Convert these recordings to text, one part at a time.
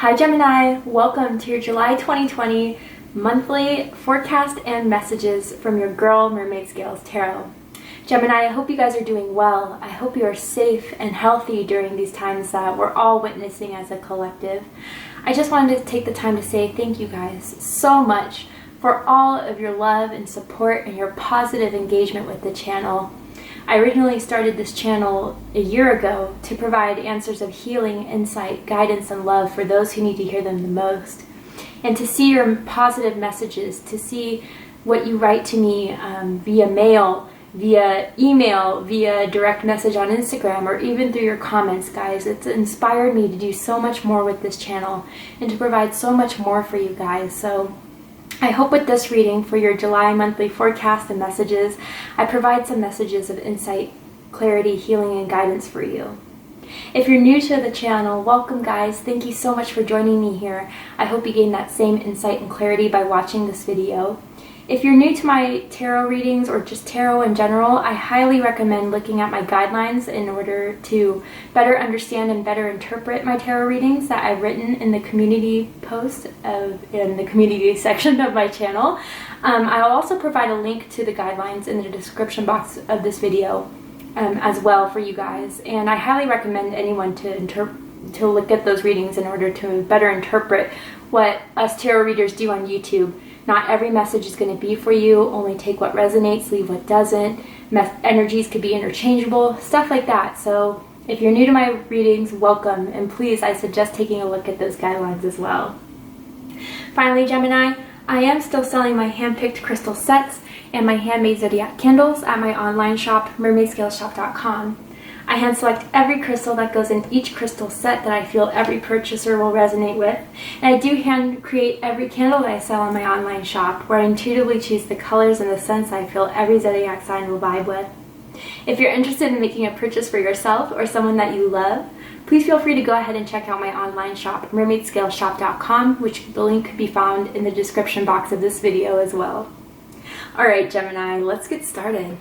Hi Gemini, welcome to your July 2020 monthly forecast and messages from your girl Mermaid Scales Tarot. Gemini, I hope you guys are doing well. I hope you are safe and healthy during these times that we're all witnessing as a collective. I just wanted to take the time to say thank you guys so much for all of your love and support and your positive engagement with the channel. I originally started this channel a year ago to provide answers of healing, insight, guidance, and love for those who need to hear them the most. And to see your positive messages, to see what you write to me via mail, via email, via direct message on Instagram, or even through your comments, guys. It's inspired me to do so much more with this channel and to provide so much more for you guys. So I hope with this reading for your July monthly forecast and messages, I provide some messages of insight, clarity, healing, and guidance for you. If you're new to the channel, welcome guys. Thank you so much for joining me here. I hope you gain that same insight and clarity by watching this video. If you're new to my tarot readings or just tarot in general, I highly recommend looking at my guidelines in order to better understand and better interpret my tarot readings that I've written in the community post in the community section of my channel. I'll also provide a link to the guidelines in the description box of this video as well for you guys. And I highly recommend anyone to look at those readings in order to better interpret what us tarot readers do on YouTube. Not every message is going to be for you. Only take what resonates, leave what doesn't. Energies could be interchangeable, stuff like that. So if you're new to my readings, welcome. And please, I suggest taking a look at those guidelines as well. Finally, Gemini, I am still selling my hand-picked crystal sets and my handmade Zodiac candles at my online shop, mermaidscaleshop.com. I hand select every crystal that goes in each crystal set that I feel every purchaser will resonate with. And I do hand create every candle that I sell on my online shop, where I intuitively choose the colors and the scents I feel every zodiac sign will vibe with. If you're interested in making a purchase for yourself or someone that you love, please feel free to go ahead and check out my online shop, mermaidscaleshop.com, which the link could be found in the description box of this video as well. Alright Gemini, let's get started.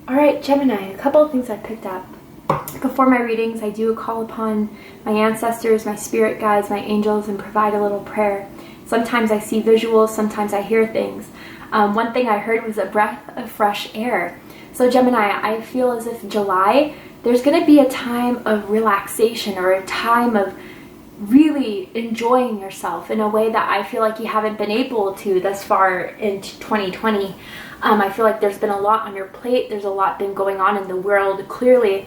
Alright, Gemini, a couple of things I picked up. Before my readings, I do call upon my ancestors, my spirit guides, my angels, and provide a little prayer. Sometimes I see visuals, sometimes I hear things. One thing I heard was a breath of fresh air. So Gemini, I feel as if July, there's going to be a time of relaxation or a time of really enjoying yourself in a way that I feel like you haven't been able to thus far in 2020. I feel like there's been a lot on your plate. There's a lot been going on in the world, clearly,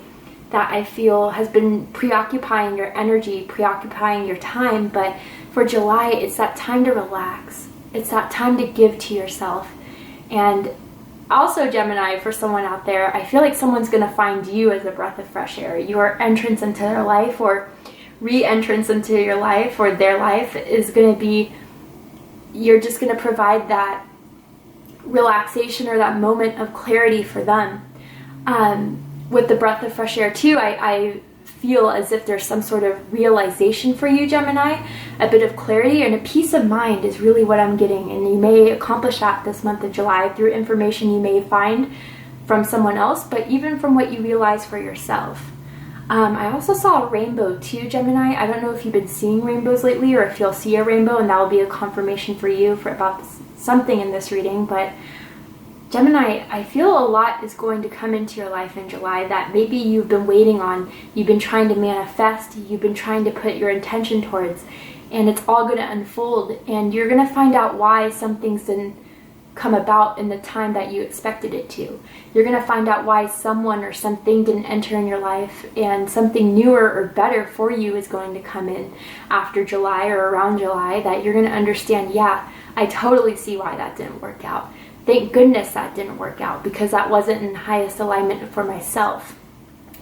that I feel has been preoccupying your energy, preoccupying your time. But for July, it's that time to relax. It's that time to give to yourself. And also, Gemini, for someone out there, I feel like someone's going to find you as a breath of fresh air. Your entrance into their life or re-entrance into your life or their life is going to be, you're just going to provide that relaxation or that moment of clarity for them. With the breath of fresh air too, I feel as if there's some sort of realization for you, Gemini, a bit of clarity and a peace of mind is really what I'm getting. And you may accomplish that this month of July through information you may find from someone else, but even from what you realize for yourself. I also saw a rainbow too, Gemini. I don't know if you've been seeing rainbows lately or if you'll see a rainbow, and that will be a confirmation for you for about something in this reading. But Gemini, I feel a lot is going to come into your life in July that maybe you've been waiting on, you've been trying to manifest, you've been trying to put your intention towards, and it's all going to unfold, and you're going to find out why some things didn't come about in the time that you expected it to. You're going to find out why someone or something didn't enter in your life, and something newer or better for you is going to come in after July or around July, that you're going to understand, yeah, I totally see why that didn't work out. Thank goodness that didn't work out, because that wasn't in highest alignment for myself.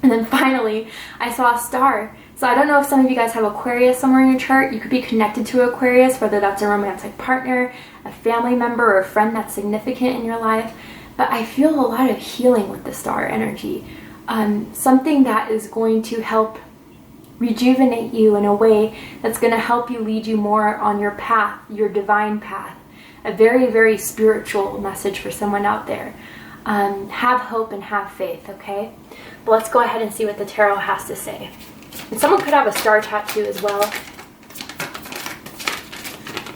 And then finally, I saw a star. So I don't know if some of you guys have Aquarius somewhere in your chart. You could be connected to Aquarius, whether that's a romantic partner, a family member, or a friend that's significant in your life. But I feel a lot of healing with the star energy. Something that is going to help rejuvenate you in a way that's going to help you lead you more on your path, your divine path. A very, very spiritual message for someone out there. Have hope and have faith, okay? But let's go ahead and see what the tarot has to say. And someone could have a star tattoo as well.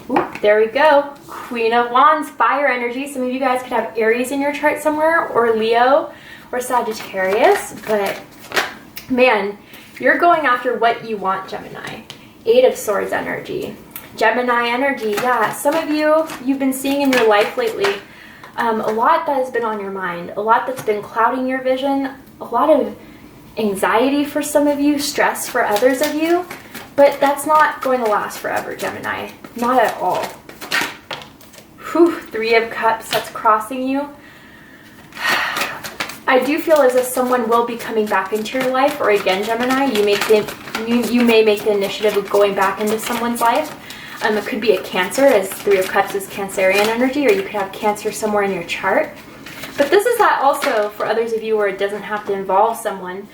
Ooh, there we go. Queen of Wands, fire energy. Some of you guys could have Aries in your chart somewhere, or Leo, or Sagittarius. But man, you're going after what you want, Gemini. Eight of Swords energy. Gemini energy, yeah. Some of you, you've been seeing in your life lately a lot that has been on your mind, a lot that's been clouding your vision, a lot of anxiety for some of you, stress for others of you, but that's not going to last forever, Gemini. Not at all. Whew, Three of Cups, that's crossing you. I do feel as if someone will be coming back into your life, or again, Gemini, you may make the initiative of going back into someone's life. It could be a Cancer, as Three of Cups is Cancerian energy, or you could have Cancer somewhere in your chart. But this is that also for others of you where it doesn't have to involve someone.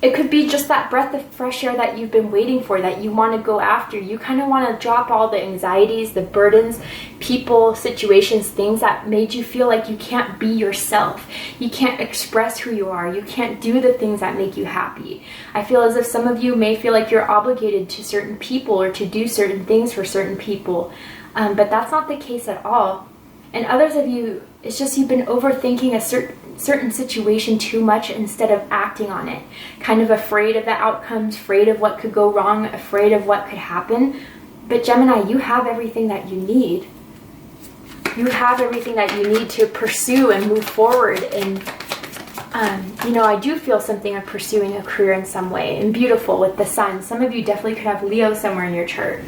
It could be just that breath of fresh air that you've been waiting for, that you want to go after. You kind of want to drop all the anxieties, the burdens, people, situations, things that made you feel like you can't be yourself. You can't express who you are. You can't do the things that make you happy. I feel as if some of you may feel like you're obligated to certain people or to do certain things for certain people. But that's not the case at all. And others of you, it's just you've been overthinking a certain situation too much instead of acting on it. Kind of afraid of the outcomes, afraid of what could go wrong, afraid of what could happen. But Gemini, you have everything that you need. You have everything that you need to pursue and move forward. And, you know, I do feel something of pursuing a career in some way. And beautiful with the sun. Some of you definitely could have Leo somewhere in your chart.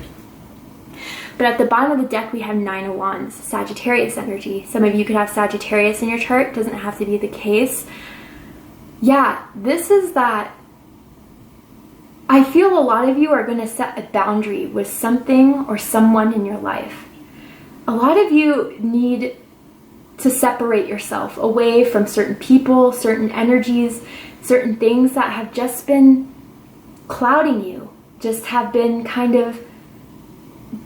But at the bottom of the deck, we have Nine of Wands, Sagittarius energy. Some of you could have Sagittarius in your chart. Doesn't have to be the case. Yeah, this is that. I feel a lot of you are going to set a boundary with something or someone in your life. A lot of you need to separate yourself away from certain people, certain energies, certain things that have just been clouding you, just have been kind of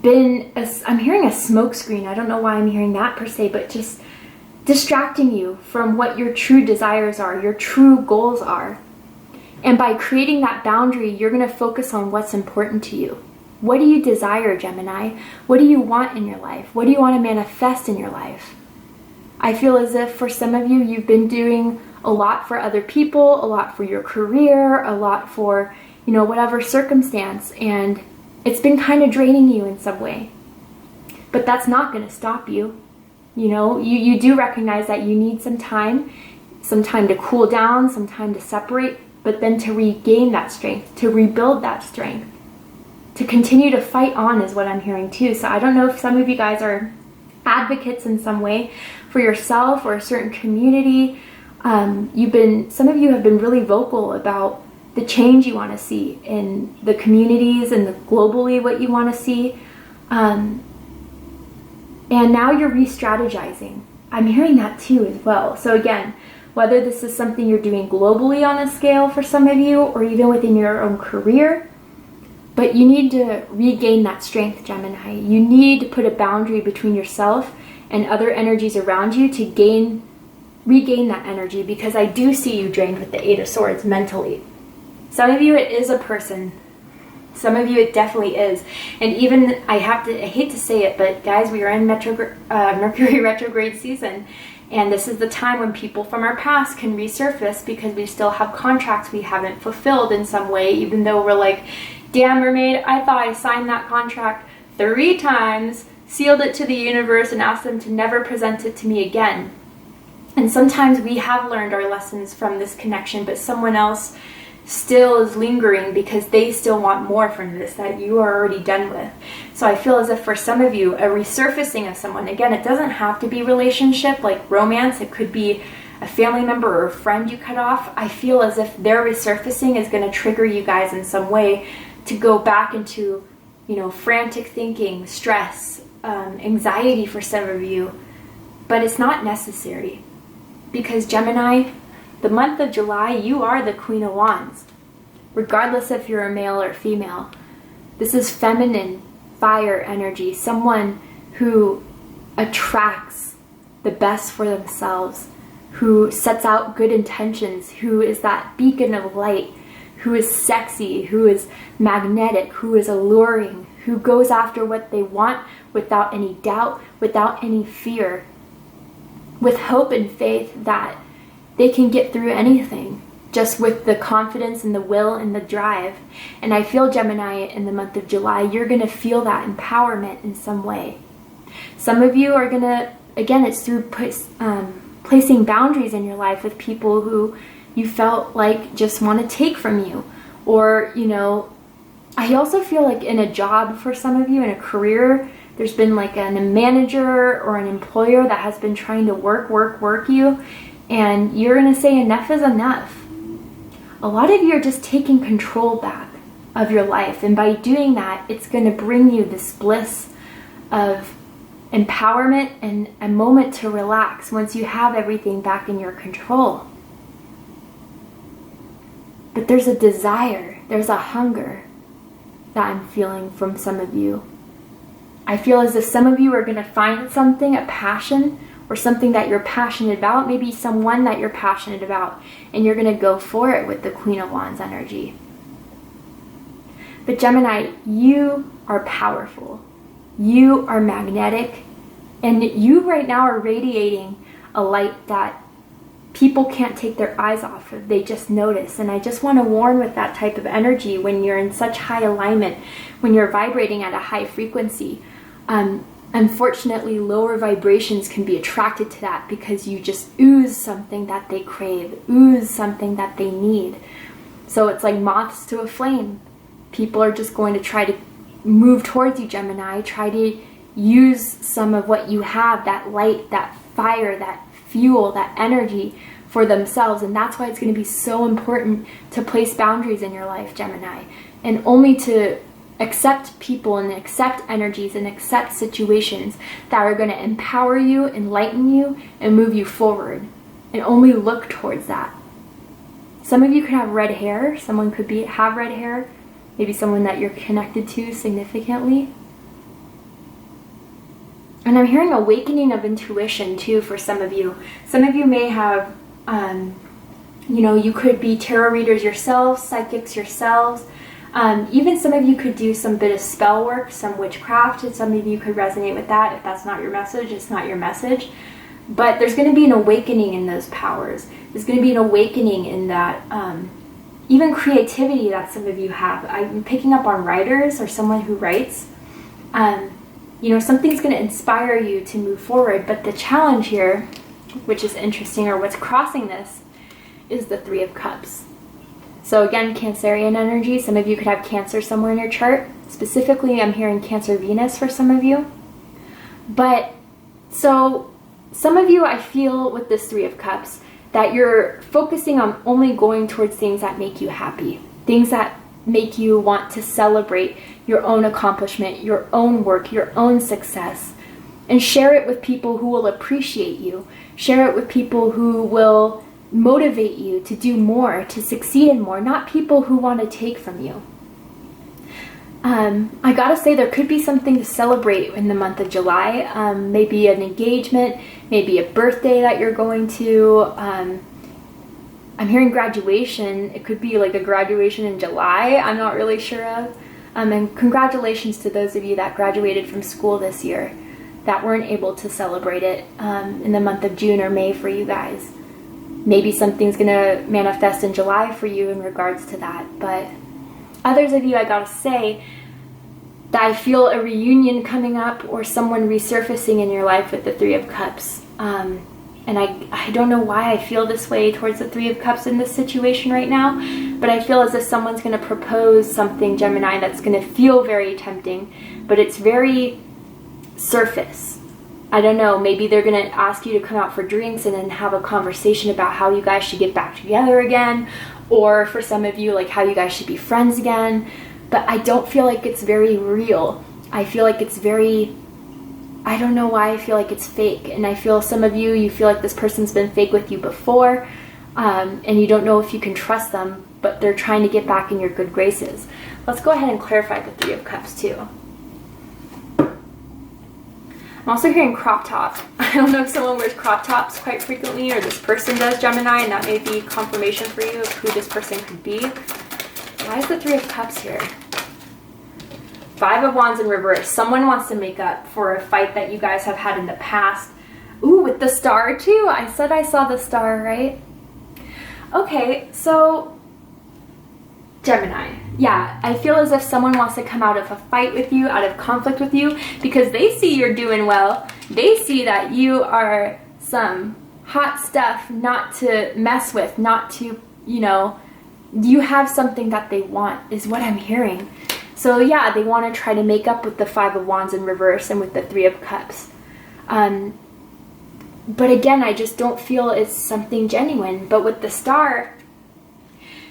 I'm hearing a smoke screen. I don't know why I'm hearing that per se, but just distracting you from what your true desires are, your true goals are. And by creating that boundary, you're going to focus on what's important to you. What do you desire, Gemini? What do you want in your life? What do you want to manifest in your life? I feel as if for some of you, you've been doing a lot for other people, a lot for your career, a lot for, you know, whatever circumstance, and it's been kind of draining you in some way. But that's not going to stop you. You know, you do recognize that you need some time to cool down, some time to separate, but then to regain that strength, to rebuild that strength, to continue to fight on is what I'm hearing too. So I don't know if some of you guys are advocates in some way for yourself or a certain community. Some of you have been really vocal about the change you want to see in the communities and globally what you want to see. And now you're re-strategizing. I'm hearing that too as well. So again, whether this is something you're doing globally on a scale for some of you or even within your own career, but you need to regain that strength, Gemini. You need to put a boundary between yourself and other energies around you to regain that energy, because I do see you drained with the Eight of Swords mentally. Some of you, it is a person. Some of you, it definitely is. And even, I hate to say it, but guys, we are in Mercury retrograde season. And this is the time when people from our past can resurface because we still have contracts we haven't fulfilled in some way, even though we're like, damn, Mermaid, I thought I signed that contract 3 times, sealed it to the universe and asked them to never present it to me again. And sometimes we have learned our lessons from this connection, but someone else still is lingering because they still want more from this that you are already done with. So I feel as if for some of you, a resurfacing of someone, again, it doesn't have to be relationship like romance. It could be a family member or a friend you cut off. I feel as if their resurfacing is going to trigger you guys in some way to go back into, frantic thinking, stress, anxiety for some of you. But it's not necessary, because Gemini, the month of July, you are the Queen of Wands, regardless if you're a male or female. This is feminine fire energy, someone who attracts the best for themselves, who sets out good intentions, who is that beacon of light, who is sexy, who is magnetic, who is alluring, who goes after what they want without any doubt, without any fear, with hope and faith that they can get through anything, just with the confidence and the will and the drive. And I feel, Gemini, in the month of July, you're going to feel that empowerment in some way. Some of you are going to, again, it's through placing boundaries in your life with people who you felt like just want to take from you. Or, I also feel like in a job for some of you, in a career, there's been like a manager or an employer that has been trying to work you. And you're going to say enough is enough. A lot of you are just taking control back of your life. And by doing that, it's going to bring you this bliss of empowerment and a moment to relax once you have everything back in your control. But there's a desire, there's a hunger that I'm feeling from some of you. I feel as if some of you are going to find something, a passion, or something that you're passionate about, maybe someone that you're passionate about, and you're going to go for it with the Queen of Wands energy. But Gemini, you are powerful. You are magnetic, and you right now are radiating a light that people can't take their eyes off of. They just notice. And I just want to warn with that type of energy, when you're in such high alignment, when you're vibrating at a high frequency, unfortunately, lower vibrations can be attracted to that because you just ooze something that they crave, ooze something that they need. So it's like moths to a flame. People are just going to try to move towards you, Gemini, try to use some of what you have, that light, that fire, that fuel, that energy for themselves. And that's why it's going to be so important to place boundaries in your life, Gemini, and only to accept people and accept energies and accept situations that are going to empower you, enlighten you, and move you forward, and only look towards that. Some of you could have red hair. Someone could have red hair. Maybe someone that you're connected to significantly. And I'm hearing awakening of intuition too for some of you. Some of you may have, you could be tarot readers yourselves, psychics yourselves. Even some of you could do some bit of spell work, some witchcraft, and some of you could resonate with that. If that's not your message, it's not your message. But there's going to be an awakening in those powers. There's going to be an awakening in that, even creativity that some of you have. I'm picking up on writers or someone who writes. Something's going to inspire you to move forward. But the challenge here, which is interesting, or what's crossing this, is the Three of Cups. So again, Cancerian energy. Some of you could have Cancer somewhere in your chart. Specifically, I'm hearing Cancer Venus for some of you. But so some of you, I feel with this Three of Cups, that you're focusing on only going towards things that make you happy, things that make you want to celebrate your own accomplishment, your own work, your own success, and share it with people who will appreciate you. Share it with people who will motivate you to do more, to succeed in more, not people who want to take from you. I gotta say, there could be something to celebrate in the month of July. Maybe an engagement, maybe a birthday that you're going to. I'm hearing graduation. It could be like a graduation in July. I'm not really sure of. And congratulations to those of you that graduated from school this year that weren't able to celebrate it in the month of June or May for you guys. Maybe something's going to manifest in July for you in regards to that. But others of you, I gotta say, that I feel a reunion coming up or someone resurfacing in your life with the Three of Cups. And I don't know why I feel this way towards the Three of Cups in this situation right now, but I feel as if someone's going to propose something, Gemini, that's going to feel very tempting, but it's very surface. I don't know, maybe they're going to ask you to come out for drinks and then have a conversation about how you guys should get back together again, or for some of you, like how you guys should be friends again, but I don't feel like it's very real. I feel like it's very, I don't know why I feel like it's fake. And I feel some of you, you feel like this person's been fake with you before, and you don't know if you can trust them, but they're trying to get back in your good graces. Let's go ahead and clarify the Three of Cups too. I'm also hearing crop top. I don't know if someone wears crop tops quite frequently, or this person does, Gemini, and that may be confirmation for you of who this person could be. Why is the Three of Cups here? Five of Wands in reverse. Someone wants to make up for a fight that you guys have had in the past. Ooh, with the star too. I said I saw the star, right? Okay, so Gemini. Yeah, I feel as if someone wants to come out of a fight with you, out of conflict with you, because they see you're doing well. They see that you are some hot stuff not to mess with, not to, you know, you have something that they want, is what I'm hearing. So yeah, they want to try to make up with the Five of Wands in reverse and with the Three of Cups. But again, I just don't feel it's something genuine. But with the star,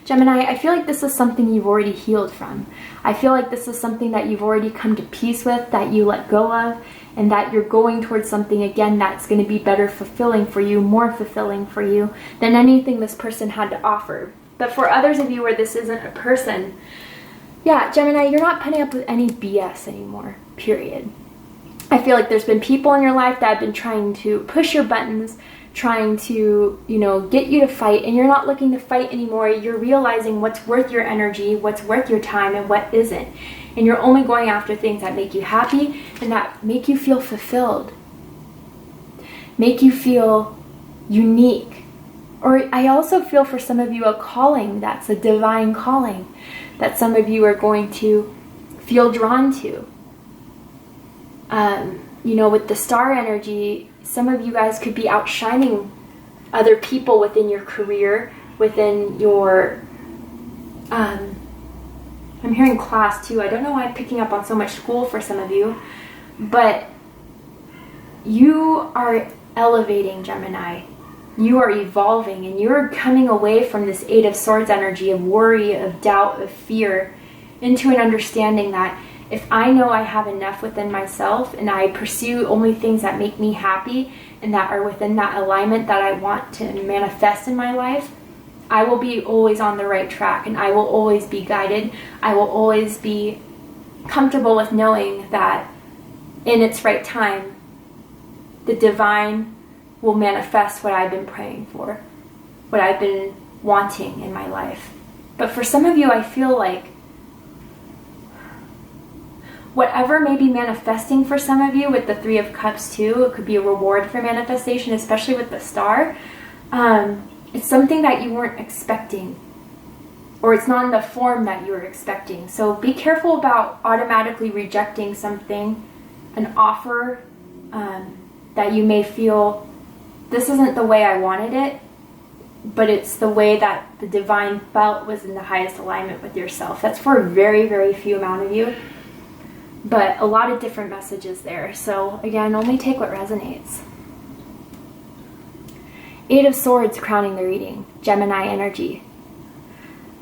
Gemini, I feel like this is something you've already healed from. I feel like this is something that you've already come to peace with, that you let go of, and that you're going towards something again that's going to be better fulfilling for you, more fulfilling for you than anything this person had to offer. But for others of you where this isn't a person, yeah, Gemini, you're not putting up with any BS anymore, period. I feel like there's been people in your life that have been trying to push your buttons, trying to, you know, get you to fight, and you're not looking to fight anymore. You're realizing what's worth your energy, what's worth your time, and what isn't. And you're only going after things that make you happy and that make you feel fulfilled, make you feel unique. Or I also feel for some of you a calling that's a divine calling that some of you are going to feel drawn to. You know, with the star energy, some of you guys could be outshining other people within your career, within your, I'm hearing class too. I don't know why I'm picking up on so much school for some of you, but you are elevating, Gemini. You are evolving, and you're coming away from this Eight of Swords energy of worry, of doubt, of fear, into an understanding that if I know I have enough within myself and I pursue only things that make me happy and that are within that alignment that I want to manifest in my life, I will be always on the right track, and I will always be guided. I will always be comfortable with knowing that in its right time, the divine will manifest what I've been praying for, what I've been wanting in my life. But for some of you, I feel like whatever may be manifesting for some of you with the Three of Cups too, it could be a reward for manifestation, especially with the star. It's something that you weren't expecting, or it's not in the form that you were expecting. So be careful about automatically rejecting something, an offer that you may feel, this isn't the way I wanted it, but it's the way that the divine felt was in the highest alignment with yourself. That's for a very, very few amount of you, but a lot of different messages there. So again, only take what resonates. Eight of Swords crowning the reading, Gemini energy.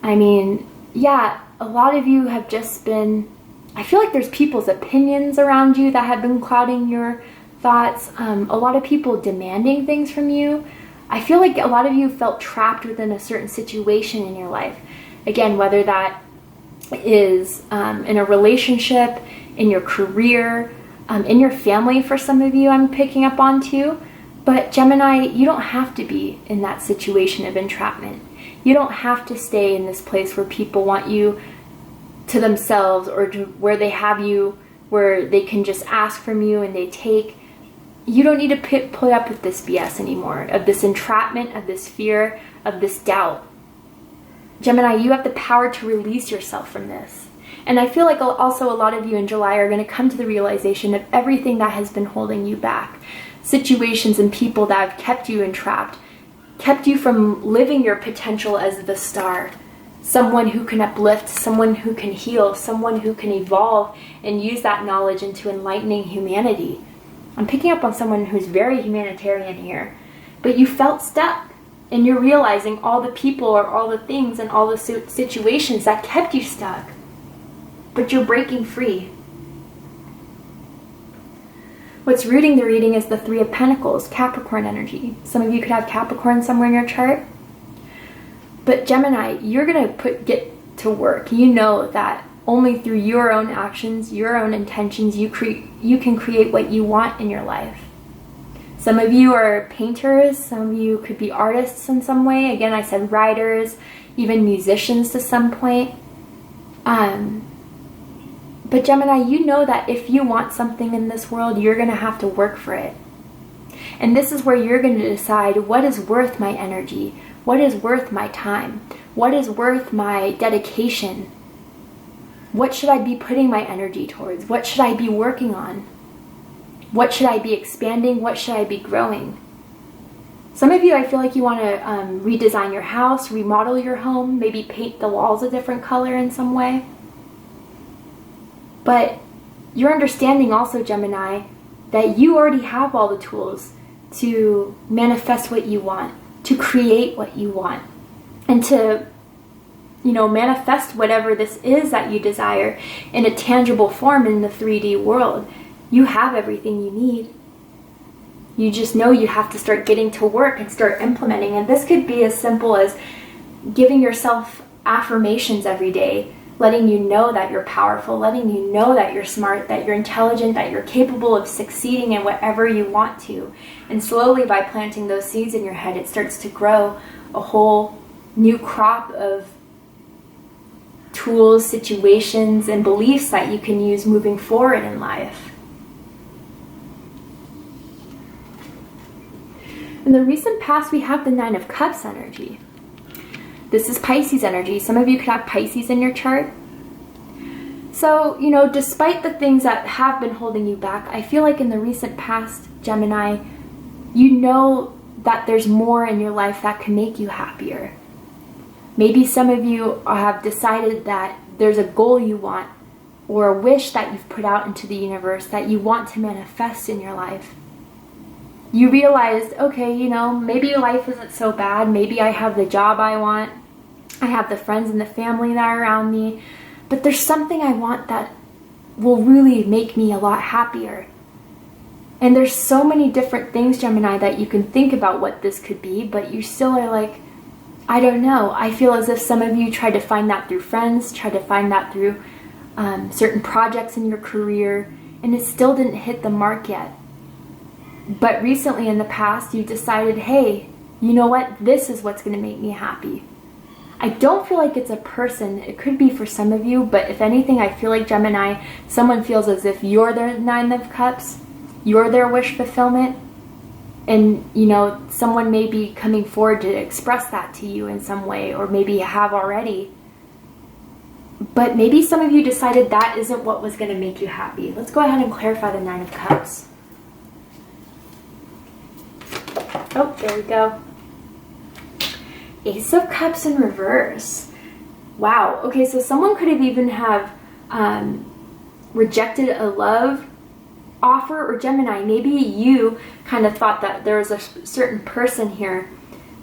I mean, yeah, a lot of you have just been, I feel like there's people's opinions around you that have been clouding your thoughts. A lot of people demanding things from you. I feel like a lot of you felt trapped within a certain situation in your life. Again, whether that is in a relationship, in your career, in your family for some of you, I'm picking up on too. But Gemini, you don't have to be in that situation of entrapment. You don't have to stay in this place where people want you to themselves, or to where they have you, where they can just ask from you and they take. You don't need to put up with this BS anymore, of this entrapment, of this fear, of this doubt. Gemini, you have the power to release yourself from this. And I feel like also a lot of you in July are going to come to the realization of everything that has been holding you back. Situations and people that have kept you entrapped, kept you from living your potential as the star. Someone who can uplift, someone who can heal, someone who can evolve and use that knowledge into enlightening humanity. I'm picking up on someone who's very humanitarian here. But you felt stuck. And you're realizing all the people or all the things and all the situations that kept you stuck. But you're breaking free. What's rooting the reading is the Three of Pentacles, Capricorn energy. Some of you could have Capricorn somewhere in your chart. But Gemini, you're going to get to work. You know that only through your own actions, your own intentions, you can create what you want in your life. Some of you are painters, some of you could be artists in some way. Again, I said writers, even musicians to some point. But Gemini, you know that if you want something in this world, you're going to have to work for it. And this is where you're going to decide what is worth my energy, what is worth my time, what is worth my dedication. What should I be putting my energy towards? What should I be working on? What should I be expanding? What should I be growing? Some of you, I feel like you want to redesign your house, remodel your home, maybe paint the walls a different color in some way. But you're understanding also, Gemini, that you already have all the tools to manifest what you want, to create what you want, and to, manifest whatever this is that you desire in a tangible form in the 3D world. You have everything you need. You just know you have to start getting to work and start implementing. And this could be as simple as giving yourself affirmations every day, letting you know that you're powerful, letting you know that you're smart, that you're intelligent, that you're capable of succeeding in whatever you want to. And slowly, by planting those seeds in your head, it starts to grow a whole new crop of tools, situations, and beliefs that you can use moving forward in life. In the recent past, we have the Nine of Cups energy. This is Pisces energy. Some of you could have Pisces in your chart. So, despite the things that have been holding you back, I feel like in the recent past, Gemini, you know that there's more in your life that can make you happier. Maybe some of you have decided that there's a goal you want or a wish that you've put out into the universe that you want to manifest in your life. You realized, okay, maybe life isn't so bad. Maybe I have the job I want. I have the friends and the family that are around me. But there's something I want that will really make me a lot happier. And there's so many different things, Gemini, that you can think about what this could be, but you still are like, I don't know. I feel as if some of you tried to find that through friends, tried to find that through certain projects in your career, and it still didn't hit the mark yet. But recently in the past, you decided, hey, you know what? This is what's going to make me happy. I don't feel like it's a person. It could be for some of you, but if anything, I feel like Gemini, someone feels as if you're their Nine of Cups, you're their wish fulfillment, and, someone may be coming forward to express that to you in some way, or maybe you have already. But maybe some of you decided that isn't what was going to make you happy. Let's go ahead and clarify the Nine of Cups. Oh, there we go. Ace of Cups in reverse. Wow. Okay, so someone could have even have rejected a love offer, or Gemini, maybe you kind of thought that there was a certain person here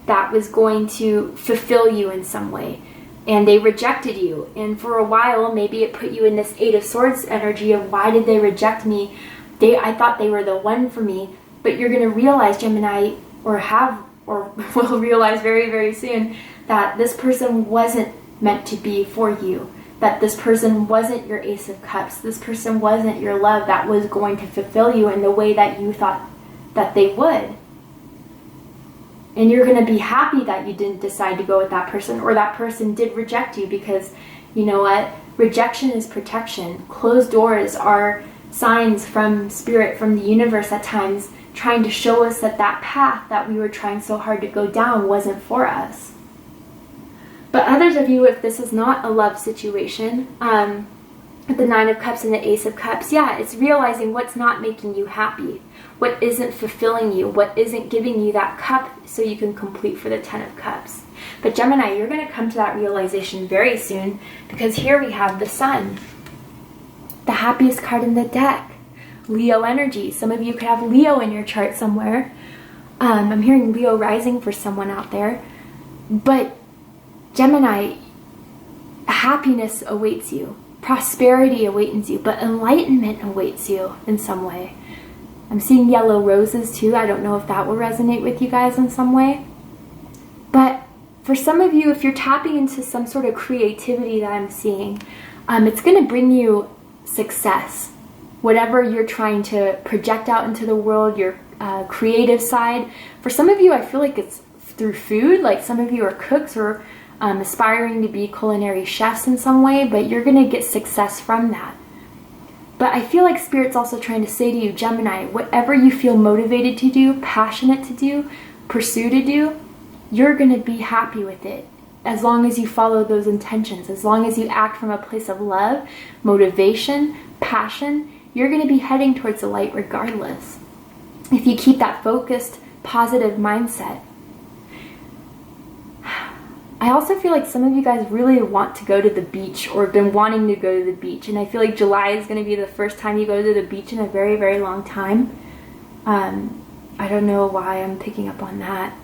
that was going to fulfill you in some way, and they rejected you. And for a while, maybe it put you in this Eight of Swords energy of, why did they reject me? I thought they were the one for me. But you're going to realize, Gemini, or will realize very, very soon, that this person wasn't meant to be for you. That this person wasn't your Ace of Cups. This person wasn't your love that was going to fulfill you in the way that you thought that they would. And you're going to be happy that you didn't decide to go with that person, or that person did reject you, because you know what? Rejection is protection. Closed doors are signs from spirit, from the universe at times, trying to show us that that path that we were trying so hard to go down wasn't for us. But others of you, if this is not a love situation, with the Nine of Cups and the Ace of Cups, yeah, it's realizing what's not making you happy, what isn't fulfilling you, what isn't giving you that cup so you can complete for the Ten of Cups. But Gemini, you're going to come to that realization very soon, because here we have the Sun, the happiest card in the deck. Leo energy. Some of you could have Leo in your chart somewhere. I'm hearing Leo rising for someone out there. But Gemini, happiness awaits you. Prosperity awaits you. But enlightenment awaits you in some way. I'm seeing yellow roses too. I don't know if that will resonate with you guys in some way. But for some of you, if you're tapping into some sort of creativity that I'm seeing, it's going to bring you success. Whatever you're trying to project out into the world, your creative side. For some of you, I feel like it's through food. Like some of you are cooks or aspiring to be culinary chefs in some way, but you're going to get success from that. But I feel like Spirit's also trying to say to you, Gemini, whatever you feel motivated to do, passionate to do, pursue to do, you're going to be happy with it. As long as you follow those intentions, as long as you act from a place of love, motivation, passion, you're going to be heading towards the light regardless. If you keep that focused, positive mindset. I also feel like some of you guys really want to go to the beach or have been wanting to go to the beach. And I feel like July is going to be the first time you go to the beach in a very, very long time. I don't know why I'm picking up on that.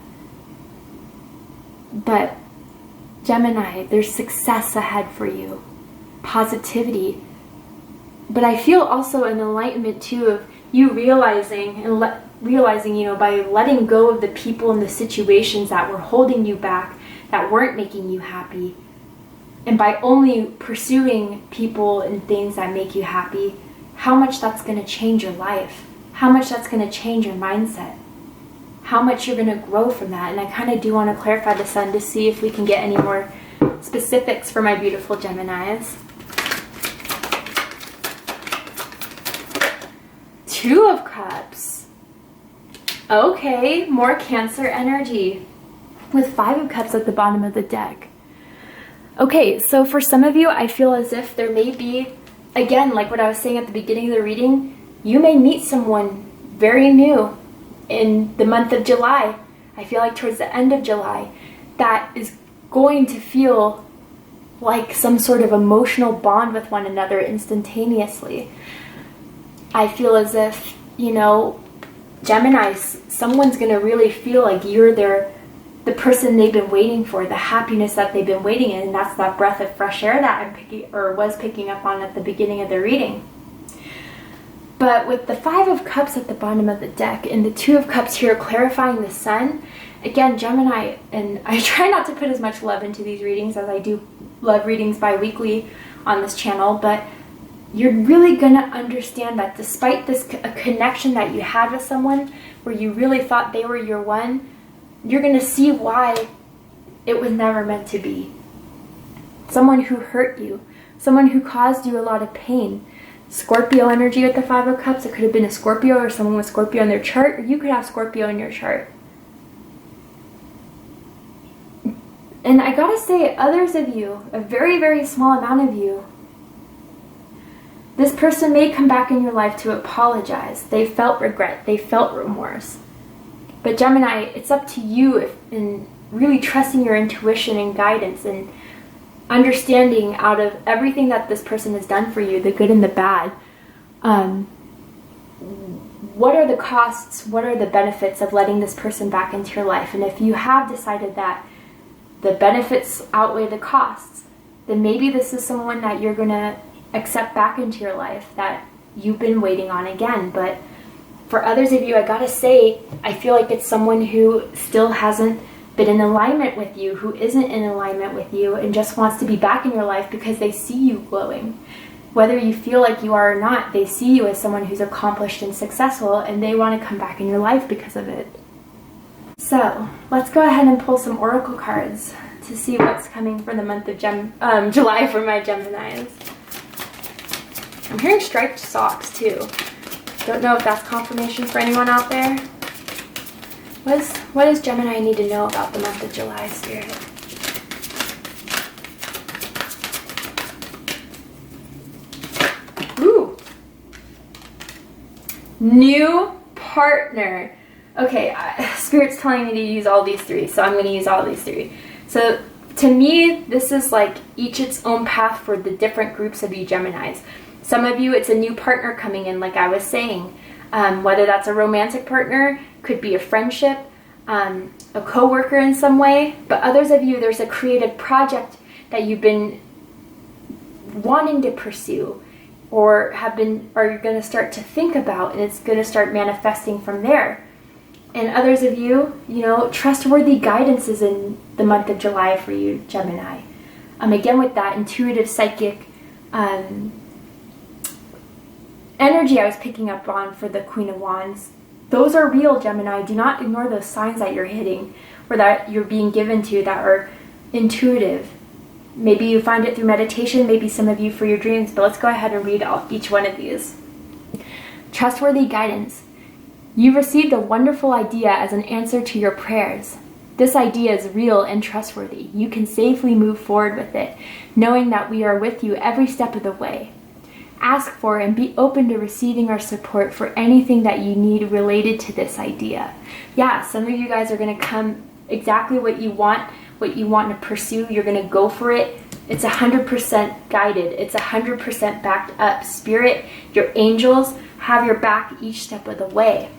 But Gemini, there's success ahead for you. Positivity. But I feel also an enlightenment too of you realizing, by letting go of the people and the situations that were holding you back, that weren't making you happy, and by only pursuing people and things that make you happy, how much that's going to change your life, how much that's going to change your mindset, how much you're going to grow from that. And I kind of do want to clarify the Sun to see if we can get any more specifics for my beautiful Geminis. Two of Cups. Okay, more Cancer energy with Five of Cups at the bottom of the deck. Okay, so for some of you, I feel as if there may be, again, like what I was saying at the beginning of the reading, you may meet someone very new in the month of July. I feel like towards the end of July, that is going to feel like some sort of emotional bond with one another instantaneously. I feel as if, Gemini, someone's going to really feel like you're the person they've been waiting for, the happiness that they've been waiting in, and that's that breath of fresh air that I'm was picking up on at the beginning of the reading. But with the Five of Cups at the bottom of the deck and the Two of Cups here clarifying the Sun, again, Gemini, and I try not to put as much love into these readings as I do love readings bi-weekly on this channel, but you're really going to understand that despite this a connection that you had with someone where you really thought they were your one, you're going to see why it was never meant to be. Someone who hurt you, someone who caused you a lot of pain. Scorpio energy with the Five of Cups. It could have been a Scorpio or someone with Scorpio in their chart, or you could have Scorpio in your chart. And I gotta say, others of you, a very, very small amount of you, this person may come back in your life to apologize. They felt regret. They felt remorse. But Gemini, it's up to you in really trusting your intuition and guidance and understanding out of everything that this person has done for you, the good and the bad. What are the costs? What are the benefits of letting this person back into your life? And if you have decided that the benefits outweigh the costs, then maybe this is someone that you're going to accept back into your life that you've been waiting on again. But for others of you, I gotta say, I feel like it's someone who still hasn't been in alignment with you, who isn't in alignment with you, and just wants to be back in your life because they see you glowing. Whether you feel like you are or not, they see you as someone who's accomplished and successful, and they want to come back in your life because of it. So let's go ahead and pull some oracle cards to see what's coming for the month of July for my Geminis. I'm hearing striped socks too. Don't know if that's confirmation for anyone out there. What does Gemini need to know about the month of July, Spirit? New partner. Okay, Spirit's telling me to use all these three, so I'm going to use all these three. So to me, this is like each its own path for the different groups of you Geminis. Some of you, it's a new partner coming in, like I was saying. Whether that's a romantic partner, could be a friendship, a co-worker in some way. But others of you, there's a creative project that you've been wanting to pursue, or you're going to start to think about, and it's going to start manifesting from there. And others of you, trustworthy guidance is in the month of July for you, Gemini. Again, with that intuitive, psychic energy I was picking up on for the Queen of Wands, those are real, Gemini. Do not ignore those signs that you're hitting or that you're being given to that are intuitive. Maybe you find it through meditation, maybe some of you for your dreams, but let's go ahead and read each one of these. Trustworthy guidance. You received a wonderful idea as an answer to your prayers. This idea is real and trustworthy. You can safely move forward with it, knowing that we are with you every step of the way. Ask for and be open to receiving our support for anything that you need related to this idea. Yeah, some of you guys are going to come exactly what you want to pursue. You're going to go for it. It's 100% guided. It's 100% backed up. Spirit, your angels have your back each step of the way.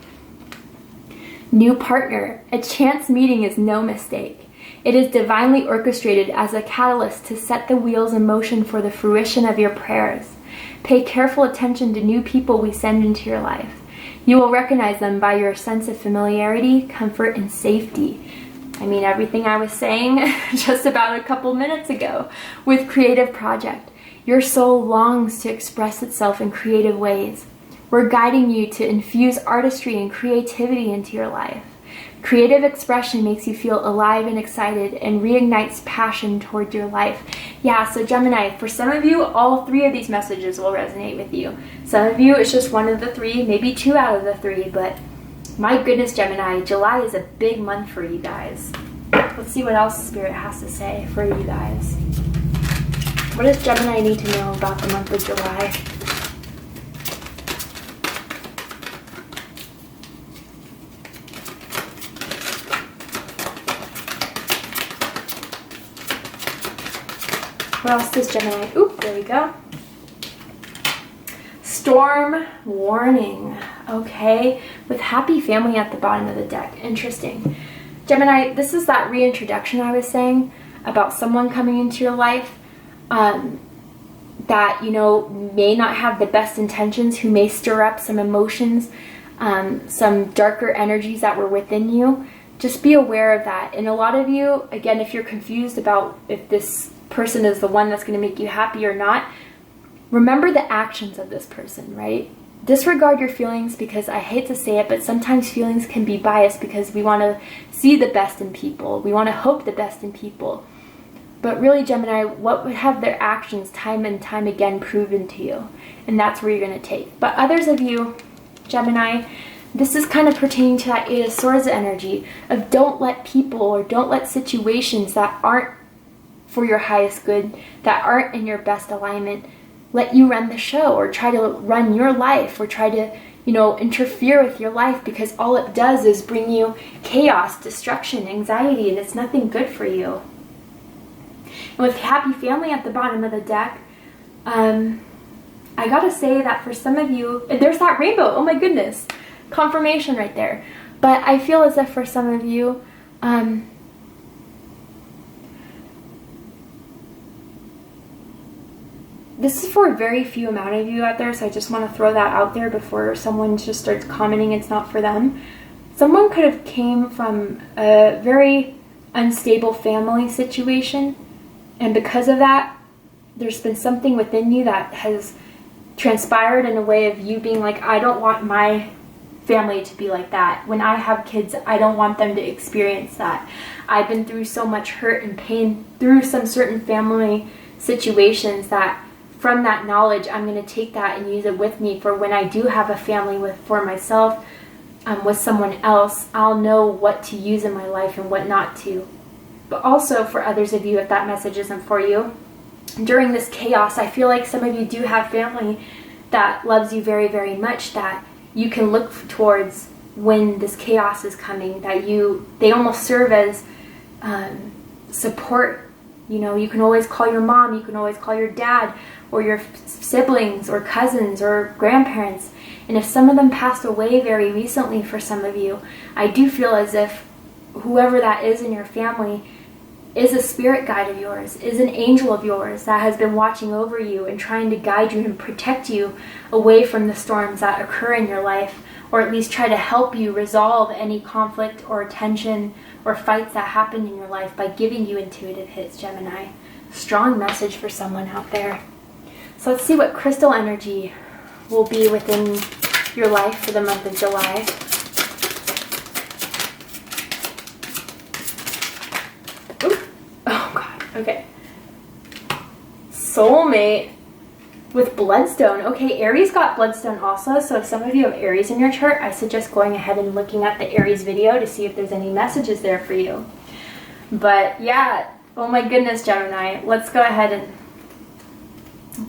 New partner. A chance meeting is no mistake. It is divinely orchestrated as a catalyst to set the wheels in motion for the fruition of your prayers. Pay careful attention to new people we send into your life. You will recognize them by your sense of familiarity, comfort, and safety. I mean, everything I was saying just about a couple minutes ago with Creative Project. Your soul longs to express itself in creative ways. We're guiding you to infuse artistry and creativity into your life. Creative expression makes you feel alive and excited and reignites passion toward your life. Yeah, so Gemini, for some of you, all three of these messages will resonate with you. Some of you, it's just one of the three, maybe two out of the three, but my goodness, Gemini, July is a big month for you guys. Let's see what else Spirit has to say for you guys. What does Gemini need to know about the month of July? What else does Gemini? Oop, there we go. Storm warning. Okay, with happy family at the bottom of the deck. Interesting. Gemini, this is that reintroduction I was saying about someone coming into your life that, may not have the best intentions, who may stir up some emotions, some darker energies that were within you. Just be aware of that. And a lot of you, again, if you're confused about if this person is the one that's going to make you happy or not, remember the actions of this person, right? Disregard your feelings, because I hate to say it, but sometimes feelings can be biased because we want to see the best in people. We want to hope the best in people. But really, Gemini, what would have their actions time and time again proven to you? And that's where you're going to take. But others of you, Gemini, this is kind of pertaining to that Eight of Swords energy of don't let people or don't let situations that aren't for your highest good, that aren't in your best alignment, let you run the show or try to run your life or try to, interfere with your life, because all it does is bring you chaos, destruction, anxiety, and it's nothing good for you. And with happy family at the bottom of the deck, I gotta say that for some of you, there's that rainbow, oh my goodness, confirmation right there. But I feel as if for some of you, this is for a very few amount of you out there, so I just want to throw that out there before someone just starts commenting it's not for them. Someone could have came from a very unstable family situation, and because of that, there's been something within you that has transpired in a way of you being like, I don't want my family to be like that. When I have kids, I don't want them to experience that. I've been through so much hurt and pain through some certain family situations that from that knowledge, I'm going to take that and use it with me for when I do have a family for myself, with someone else. I'll know what to use in my life and what not to. But also for others of you, if that message isn't for you, during this chaos, I feel like some of you do have family that loves you very, very much, that, you can look towards when this chaos is coming, that they almost serve as support. You know, you can always call your mom, you can always call your dad, or your siblings, or cousins, or grandparents. And if some of them passed away very recently for some of you, I do feel as if whoever that is in your family is a spirit guide of yours, is an angel of yours that has been watching over you and trying to guide you and protect you away from the storms that occur in your life, or at least try to help you resolve any conflict or tension or fights that happen in your life by giving you intuitive hits, Gemini. Strong message for someone out there. So let's see what crystal energy will be within your life for the month of July. Ooh. Oh God, okay. Soulmate with bloodstone. Okay, Aries got bloodstone also, so if some of you have Aries in your chart, I suggest going ahead and looking at the Aries video to see if there's any messages there for you. But yeah, oh my goodness, Gemini, let's go ahead and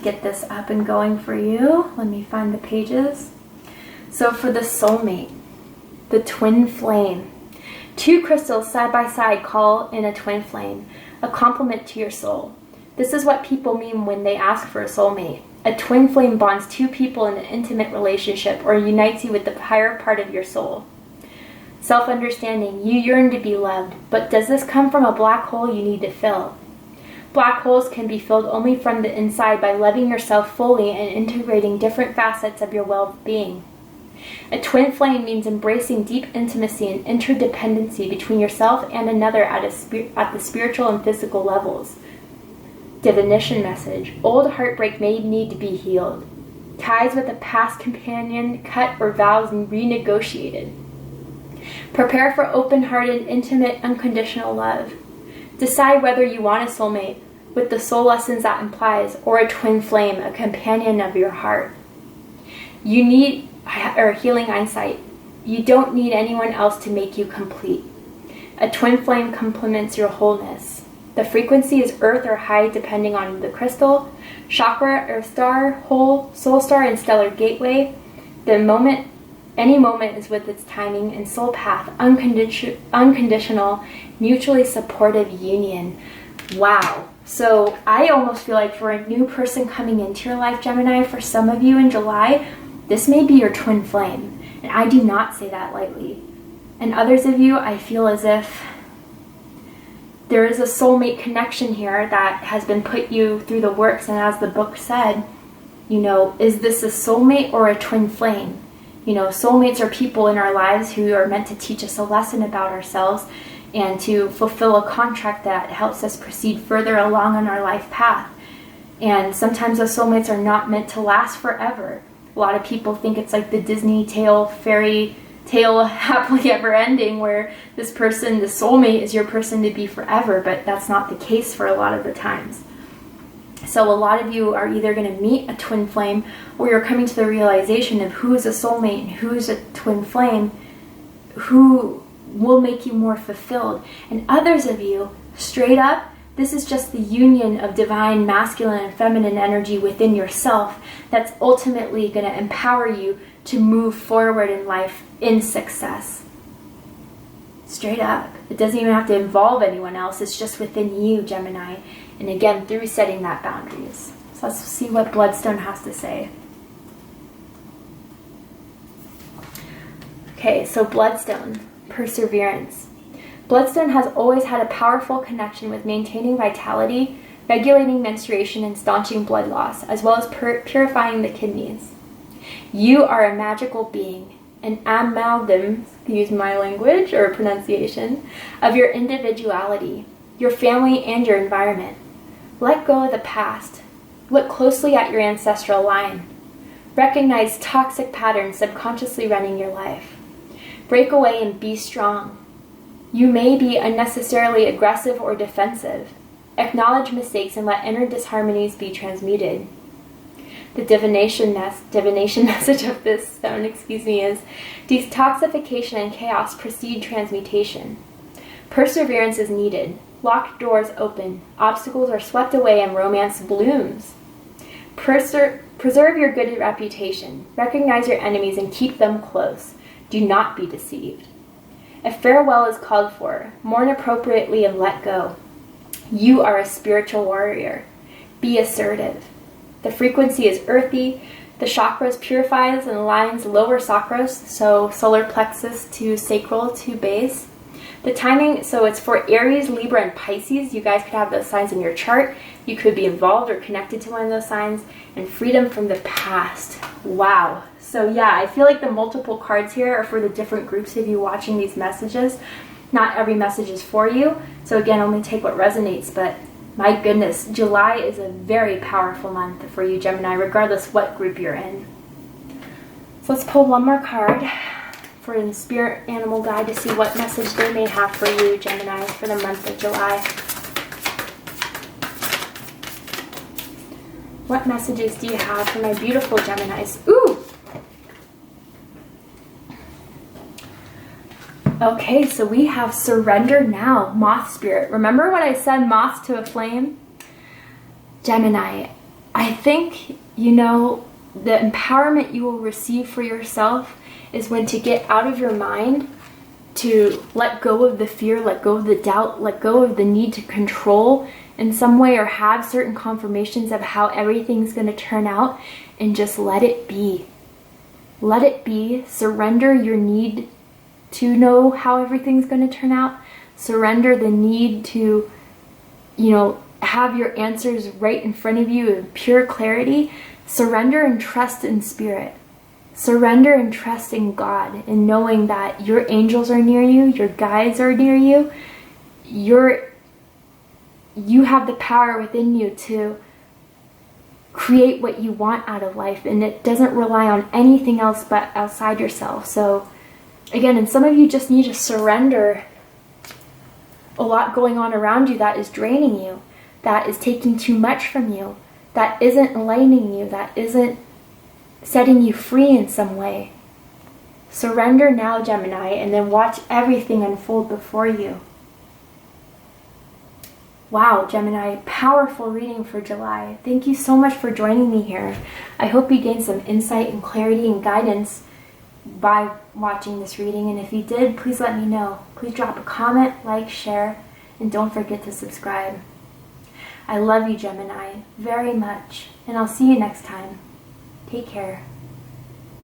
get this up and going for you. Let me find the pages. So for the soulmate, the twin flame. Two crystals side by side call in a twin flame, a complement to your soul. This is what people mean when they ask for a soulmate. A twin flame bonds two people in an intimate relationship or unites you with the higher part of your soul. Self-understanding, you yearn to be loved, but does this come from a black hole you need to fill? Black holes can be filled only from the inside by loving yourself fully and integrating different facets of your well-being. A twin flame means embracing deep intimacy and interdependency between yourself and another at the spiritual and physical levels. Divination message. Old heartbreak may need to be healed. Ties with a past companion cut or vows renegotiated. Prepare for open-hearted, intimate, unconditional love. Decide whether you want a soulmate with the soul lessons that implies, or a twin flame, a companion of your heart. You need healing insight. You don't need anyone else to make you complete. A twin flame complements your wholeness. The frequency is earth or high depending on the crystal, chakra, earth star, whole, soul star, and stellar gateway. Any moment is with its timing and soul path, unconditional, mutually supportive union. Wow. So I almost feel like for a new person coming into your life, Gemini, for some of you in July, this may be your twin flame. And I do not say that lightly. And others of you, I feel as if there is a soulmate connection here that has been put you through the works. And as the book said, you know, is this a soulmate or a twin flame? You know, soulmates are people in our lives who are meant to teach us a lesson about ourselves and to fulfill a contract that helps us proceed further along on our life path. And sometimes those soulmates are not meant to last forever. A lot of people think it's like the Disney fairy tale happily ever ending, where this person, the soulmate, is your person to be forever, but that's not the case for a lot of the times. So a lot of you are either going to meet a twin flame, or you're coming to the realization of who is a soulmate and who is a twin flame, who will make you more fulfilled. And others of you, straight up, this is just the union of divine masculine and feminine energy within yourself that's ultimately going to empower you to move forward in life in success. Straight up. It doesn't even have to involve anyone else. It's just within you, Gemini. And again, through setting that boundaries. So let's see what Bloodstone has to say. Okay, so Bloodstone, perseverance. Bloodstone has always had a powerful connection with maintaining vitality, regulating menstruation, and staunching blood loss, as well as purifying the kidneys. You are a magical being, an amalgam, use my language or pronunciation, of your individuality, your family, and your environment. Let go of the past. Look closely at your ancestral line. Recognize toxic patterns subconsciously running your life. Break away and be strong. You may be unnecessarily aggressive or defensive. Acknowledge mistakes and let inner disharmonies be transmuted. The divination message of this stone, is detoxification and chaos precede transmutation. Perseverance is needed. Locked doors open. Obstacles are swept away and romance blooms. Preserve your good reputation. Recognize your enemies and keep them close. Do not be deceived. A farewell is called for. Mourn appropriately and let go. You are a spiritual warrior. Be assertive. The frequency is earthy. The chakras purifies and aligns lower chakras, so solar plexus to sacral to base. The timing, so it's for Aries, Libra, and Pisces. You guys could have those signs in your chart. You could be involved or connected to one of those signs. And freedom from the past. Wow. So yeah, I feel like the multiple cards here are for the different groups of you watching these messages. Not every message is for you. So again, only take what resonates. But my goodness, July is a very powerful month for you, Gemini, regardless what group you're in. So let's pull one more card for the spirit animal guide to see what message they may have for you, Gemini, for the month of July. What messages do you have for my beautiful Geminis? Ooh! Okay, so we have surrender now, moth spirit. Remember what I said, moth to a flame? Gemini, I think, you know, the empowerment you will receive for yourself is when to get out of your mind, to let go of the fear, let go of the doubt, let go of the need to control in some way or have certain confirmations of how everything's going to turn out, and just let it be. Let it be. Surrender your need to know how everything's going to turn out. Surrender the need to, you know, have your answers right in front of you in pure clarity. Surrender and trust in spirit. Surrender and trust in God, and knowing that your angels are near you, your guides are near you. You have the power within you to create what you want out of life, and it doesn't rely on anything else but outside yourself. So again, and some of you just need to surrender a lot going on around you that is draining you, that is taking too much from you, that isn't enlightening you, that isn't setting you free in some way. Surrender now, Gemini, and then watch everything unfold before you. Wow, Gemini, powerful reading for July. Thank you so much for joining me here. I hope you gained some insight and clarity and guidance by watching this reading, and if you did, please let me know. Please drop a comment, like, share, and don't forget to subscribe. I love you, Gemini, very much, and I'll see you next time. Take care.